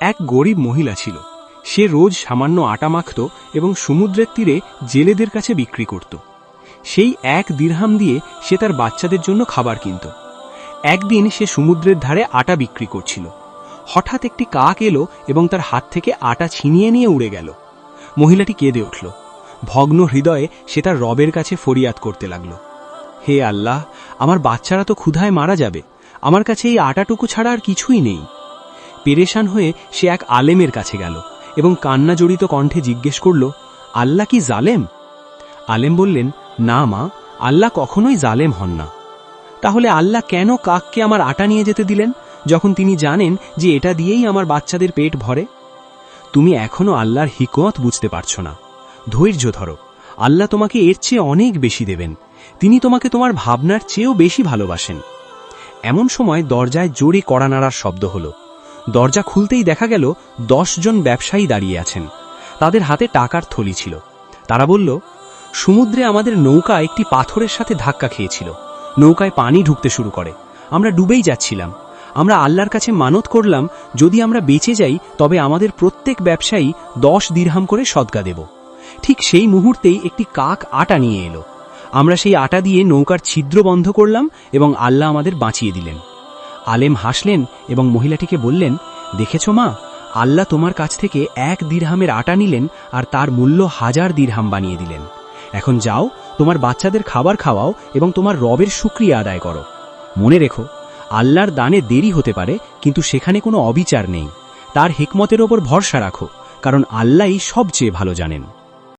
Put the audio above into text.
এক গরিব মহিলা ছিল। সে রোজ সামান্য আটা মাখত এবং সমুদ্রের তীরে জেলেদের কাছে বিক্রি করত। সেই 1 দিরহাম দিয়ে সে তার বাচ্চাদের জন্য খাবার কিনত। একদিন সে সমুদ্রের ধারে আটা বিক্রি করছিল। হঠাৎ একটি কাক এলো এবং তার হাত থেকে আটা ছিনিয়ে নিয়ে উড়ে গেল। মহিলাটি কেঁদে উঠল। ভগ্ন হৃদয়ে সে তার রবের কাছে ফরিয়াদ করতে লাগল, হে আল্লাহ, আমার বাচ্চারা তো ক্ষুধায় মারা যাবে, আমার কাছে এই আটাটুকু ছাড়া আর কিছুই নেই। পেরেশান হয়ে সে এক আলেমের কাছে গেল এবং কান্না জড়িত কণ্ঠে জিজ্ঞেস করল, আল্লাহ কি জালেম? আলেম বললেন, না মা, আল্লাহ কখনোই জালেম হন না। তাহলে আল্লাহ কেন কাককে আমার আটা নিয়ে যেতে দিলেন, যখন তিনি জানেন যে এটা দিয়েই আমার বাচ্চাদের পেট ভরে? তুমি এখনো আল্লাহর হিকমত বুঝতে পারছ না। ধৈর্য ধরো, আল্লাহ তোমাকে এর চেয়ে অনেক বেশি দেবেন। তিনি তোমাকে তোমার ভাবনার চেয়েও বেশি ভালোবাসেন। এমন সময় দরজায় জোরে কড়া নাড়ার শব্দ হলো। দরজা খুলতেই দেখা গেল 10 জন ব্যবসায়ী দাঁড়িয়ে আছেন। তাদের হাতে টাকার থলি ছিল। তারা বলল, সমুদ্রে আমাদের নৌকা একটি পাথরের সাথে ধাক্কা খেয়েছিল। নৌকায় পানি ঢুকতে শুরু করে। আমরা ডুবেই যাচ্ছিলাম। আমরা আল্লাহর কাছে মানত করলাম, যদি আমরা বেঁচে যাই তবে আমাদের প্রত্যেক ব্যবসায়ী 10 দিরহাম করে সদকা দেব। ঠিক সেই মুহূর্তেই একটি কাক আটা নিয়ে এলো। আমরা সেই আটা দিয়ে নৌকার ছিদ্র বন্ধ করলাম এবং আল্লাহ আমাদের বাঁচিয়ে দিলেন। আলেম হাসলেন এবং মহিলাটিকে বললেন, দেখেছ মা, আল্লাহ তোমার কাছ থেকে 1 দিরহামের আটা নিলেন আর তার মূল্য 1000 দিরহাম বানিয়ে দিলেন। এখন যাও, তোমার বাচ্চাদের খাবার খাওয়াও এবং তোমার রবের শুকরিয়া আদায় করো। মনে রেখো, আল্লাহর দানে দেরি হতে পারে, কিন্তু সেখানে কোনো অবিচার নেই। তার হিকমতের ওপর ভরসা রাখো, কারণ আল্লাহই সবচেয়ে ভালো জানেন।